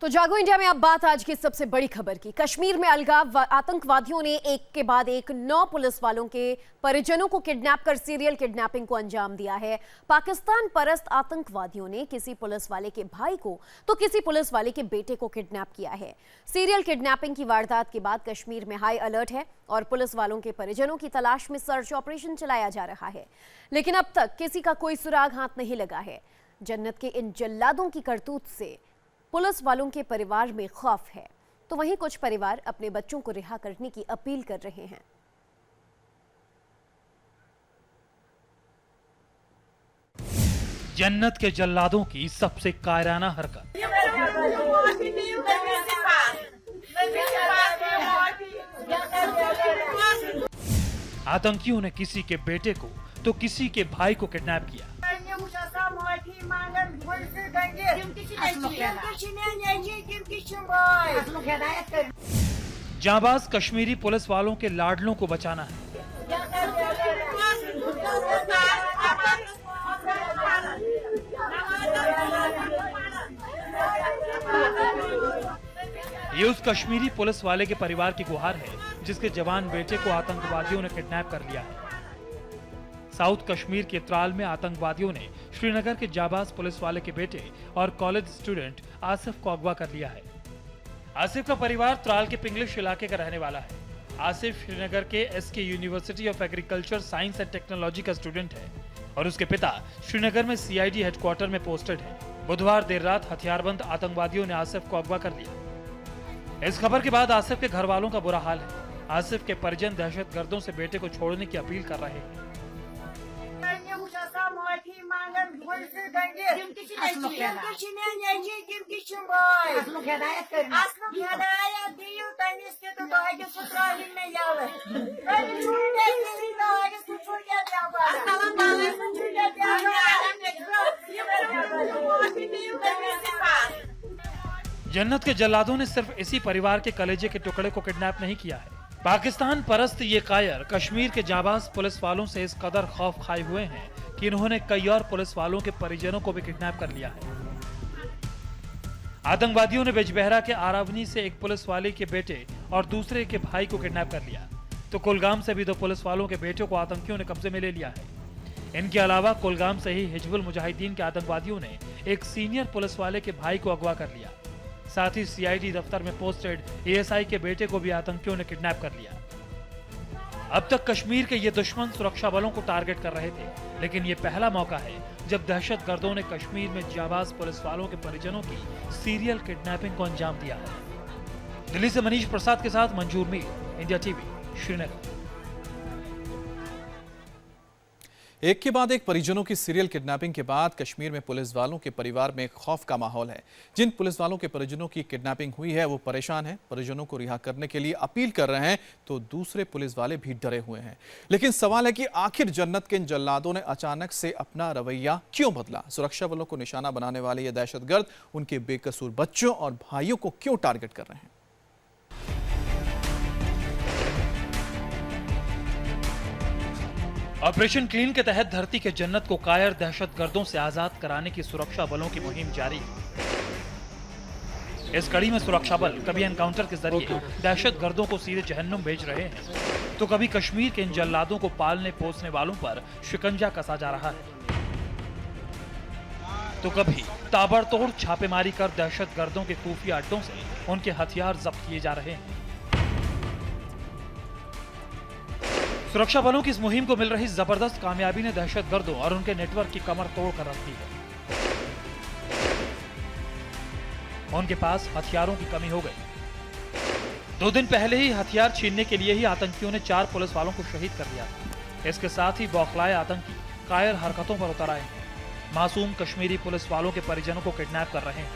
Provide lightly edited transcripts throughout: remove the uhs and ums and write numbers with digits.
तो जागो इंडिया में अब बात आज की सबसे बड़ी खबर की। कश्मीर में अलगाव आतंकवादियों ने एक के बाद एक 9 पुलिस वालों के परिजनों को किडनैप कर सीरियल किडनैपिंग को अंजाम दिया है। पाकिस्तान परस्त आतंकवादियों ने किसी पुलिस वाले के भाई को तो किसी पुलिस वाले के बेटे को किडनैप किया है। सीरियल किडनैपिंग की वारदात के बाद कश्मीर में हाई अलर्ट है और पुलिस वालों के परिजनों की तलाश में सर्च ऑपरेशन चलाया जा रहा है, लेकिन अब तक किसी का कोई सुराग हाथ नहीं लगा है। जन्नत के इन जल्लादों की करतूत से पुलिस वालों के परिवार में खौफ है, तो वहीं कुछ परिवार अपने बच्चों को रिहा करने की अपील कर रहे हैं। जन्नत के जल्लादों की सबसे कायराना हरकत। आतंकियों ने किसी के बेटे को तो किसी के भाई को किडनैप किया। जांबाज कश्मीरी पुलिस वालों के लाडलों को बचाना है। ये उस कश्मीरी पुलिस वाले के परिवार की गुहार है जिसके जवान बेटे को आतंकवादियों ने किडनैप कर लिया है। साउथ कश्मीर के त्राल में आतंकवादियों ने श्रीनगर के जाबाज पुलिस वाले के बेटे और कॉलेज स्टूडेंट आसिफ को अगवा कर लिया है। आसिफ का परिवार त्राल के पिंगलिश इलाके का रहने वाला है। आसिफ श्रीनगर के SK university of agriculture science and technology का स्टूडेंट है और उसके पिता श्रीनगर में सीआईडी हेडक्वार्टर में पोस्टेड है। बुधवार देर रात हथियारबंद आतंकवादियों ने आसिफ को अगवा कर लिया। इस खबर के बाद आसिफ के घर वालों का बुरा हाल है। आसिफ के परिजन दहशतगर्दों से बेटे को छोड़ने की अपील कर रहे हैं। जन्नत के जल्लादों ने सिर्फ इसी परिवार के कलेजे के टुकड़े को किडनैप नहीं किया है। पाकिस्तान परस्त ये कायर कश्मीर के जाबाज पुलिस वालों से इस कदर खौफ खाए हुए हैं कि इन्होंने कई और पुलिस वालों के परिजनों को भी किडनैप कर लिया है। आतंकवादियों ने बिजबहरा के आरावनी से एक पुलिस वाले के बेटे और दूसरे के भाई को किडनैप कर लिया, तो कुलगाम से भी 2 पुलिस वालों के बेटों को आतंकियों ने कब्जे में ले लिया है। इनके अलावा कुलगाम से ही हिजबुल मुजाहिदीन के आतंकवादियों ने एक सीनियर पुलिस वाले के भाई को अगवा कर लिया। साथ ही सीआईडी दफ्तर में पोस्टेड एएसआई के बेटे को भी आतंकियों ने किडनैप कर लिया। अब तक कश्मीर के ये दुश्मन सुरक्षा बलों को टारगेट कर रहे थे, लेकिन ये पहला मौका है जब दहशतगर्दों ने कश्मीर में जाबाज पुलिस वालों के परिजनों की सीरियल किडनैपिंग को अंजाम दिया है। दिल्ली से मनीष प्रसाद के साथ मंजूर मीर, इंडिया टीवी, श्रीनगर। एक के बाद एक परिजनों की सीरियल किडनैपिंग के बाद कश्मीर में पुलिस वालों के परिवार में खौफ का माहौल है। जिन पुलिस वालों के परिजनों की किडनैपिंग हुई है वो परेशान हैं, परिजनों को रिहा करने के लिए अपील कर रहे हैं, तो दूसरे पुलिस वाले भी डरे हुए हैं। लेकिन सवाल है कि आखिर जन्नत के इन जल्लादों ने अचानक से अपना रवैया क्यों बदला? सुरक्षा बलों को निशाना बनाने वाले ये दहशतगर्द उनके बेकसूर बच्चों और भाइयों को क्यों टारगेट कर रहे हैं? ऑपरेशन क्लीन के तहत धरती के जन्नत को कायर दहशतगर्दों से आजाद कराने की सुरक्षा बलों की मुहिम जारी है। इस कड़ी में सुरक्षा बल कभी एनकाउंटर के जरिए दहशतगर्दों को सीधे जहन्नुम भेज रहे हैं, तो कभी कश्मीर के इन जल्लादों को पालने पोसने वालों पर शिकंजा कसा जा रहा है, तो कभी ताबड़तोड़ छापेमारी कर दहशतगर्दों के खुफिया अड्डों से उनके हथियार जब्त किए जा रहे हैं। सुरक्षा बलों की इस मुहिम को मिल रही जबरदस्त कामयाबी ने दहशतगर्दों और उनके नेटवर्क की कमर तोड़ कर रख दी है। उनके पास हथियारों की कमी हो गई। 2 दिन पहले ही हथियार छीनने के लिए ही आतंकियों ने 4 पुलिस वालों को शहीद कर दिया। इसके साथ ही बौखलाए आतंकी कायर हरकतों पर उतर आए हैं। मासूम कश्मीरी पुलिस वालों के परिजनों को किडनैप कर रहे हैं,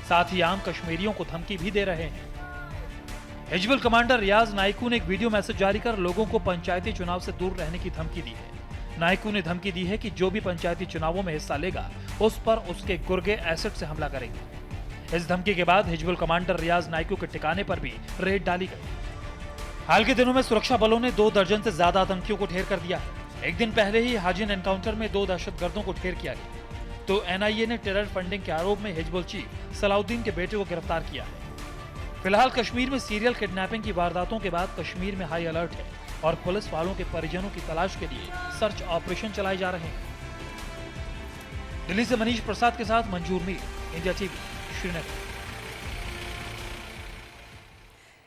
साथ ही आम कश्मीरियों को धमकी भी दे रहे हैं। हिजबुल कमांडर रियाज नाइकू ने एक वीडियो मैसेज जारी कर लोगों को पंचायती चुनाव से दूर रहने की धमकी दी है। नाइकू ने धमकी दी है कि जो भी पंचायती चुनावों में हिस्सा लेगा उस पर उसके गुर्गे एसिड से हमला करेंगे। इस धमकी के बाद हिजबुल कमांडर रियाज नाइकू के ठिकाने पर भी रेड डाली गई। हाल के दिनों में सुरक्षा बलों ने 2 दर्जन से ज्यादा आतंकियों को ढेर कर दिया है। एक दिन पहले ही हाजिन एनकाउंटर में 2 दहशतगर्दों को ढेर किया गया, तो एनआईए ने टेरर फंडिंग के आरोप में हिजबुल चीफ सलाउद्दीन के बेटे को गिरफ्तार किया है। फिलहाल कश्मीर में सीरियल किडनैपिंग की वारदातों के बाद कश्मीर में हाई अलर्ट है और पुलिस वालों के परिजनों की तलाश के लिए सर्च ऑपरेशन चलाए जा रहे हैं। दिल्ली से मनीष प्रसाद के साथ मंजूर Mir, India TV, Srinagar.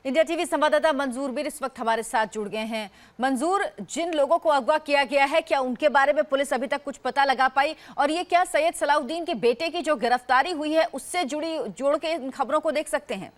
India TV संवाददाता मंजूर मीर इस वक्त हमारे साथ जुड़ गए हैं। मंजूर, जिन लोगों को अगवा किया गया है, क्या उनके बारे में पुलिस अभी तक कुछ पता लगा पाई? और ये क्या सैयद सलाउद्दीन के बेटे की जो गिरफ्तारी हुई है उससे जोड़ के इन खबरों को देख सकते हैं?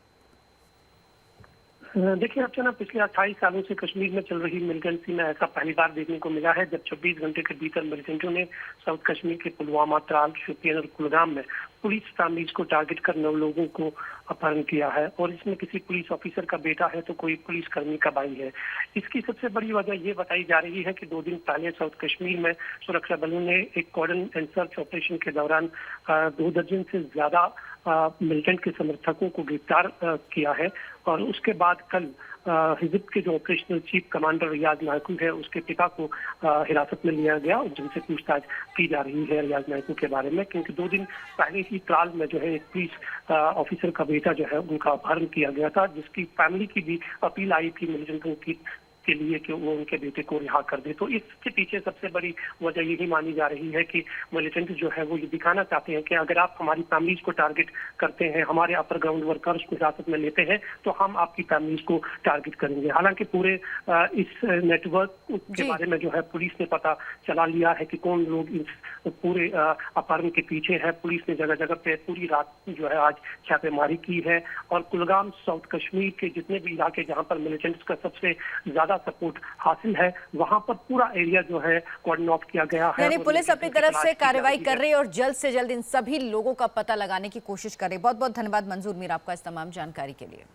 देखिए अर्चना, पिछले 28 सालों से कश्मीर में चल रही मिलिटेंसी में ऐसा पहली बार देखने को मिला है जब 24 घंटे के भीतर मिलिटेंटों ने साउथ कश्मीर के पुलवामा, त्राल, शोपियान और कुलगाम में पुलिस फैमिलीज को टारगेट कर 9 लोगों को अपहरण किया है। और इसमें किसी पुलिस ऑफिसर का बेटा है तो कोई पुलिस कर्मी का भाई है। इसकी सबसे बड़ी वजह ये बताई जा रही है कि 2 दिन पहले साउथ कश्मीर में सुरक्षा बलों ने एक कॉर्डन एंड सर्च ऑपरेशन के दौरान 2 दर्जन से ज्यादा मिलिटेंट के समर्थकों को गिरफ्तार किया है। और उसके बाद कल हिजब के जो ऑपरेशनल चीफ कमांडर रियाज नायकू है उसके पिता को हिरासत में लिया गया, जिनसे पूछताछ की जा रही है रियाज नायकू के बारे में, क्योंकि 2 दिन पहले ही त्राल में जो है एक पुलिस ऑफिसर का बेटा जो है उनका अपहरण किया गया था, जिसकी फैमिली की भी अपील आई थी मिलिटेंटों के लिए कि वो उनके बेटे को रिहा कर दे। तो इसके पीछे सबसे बड़ी वजह यही मानी जा रही है कि मिलिटेंट जो है वो ये दिखाना चाहते हैं कि अगर आप हमारी फैमिलीज को टारगेट करते हैं, हमारे अपर ग्राउंड वर्कर्स को हिरासत में लेते हैं, तो हम आपकी फैमिलीज को टारगेट करेंगे। हालांकि पूरे इस नेटवर्क के बारे में जो है पुलिस ने पता चला लिया है कि कौन लोग इस पूरे अपहरण के पीछे है। पुलिस ने जगह जगह पे पूरी रात जो है आज छापेमारी की है और कुलगाम, साउथ कश्मीर के जितने भी इलाके जहां पर मिलिटेंट्स का सबसे ज्यादा सपोर्ट हासिल है, वहां पर पूरा एरिया जो है कॉर्डन ऑफ किया गया है। यानी पुलिस अपनी तरफ से कार्रवाई कर रही है और जल्द से जल्द इन सभी लोगों का पता लगाने की कोशिश कर रही है। बहुत बहुत धन्यवाद मंजूर मीर आपका इस तमाम जानकारी के लिए।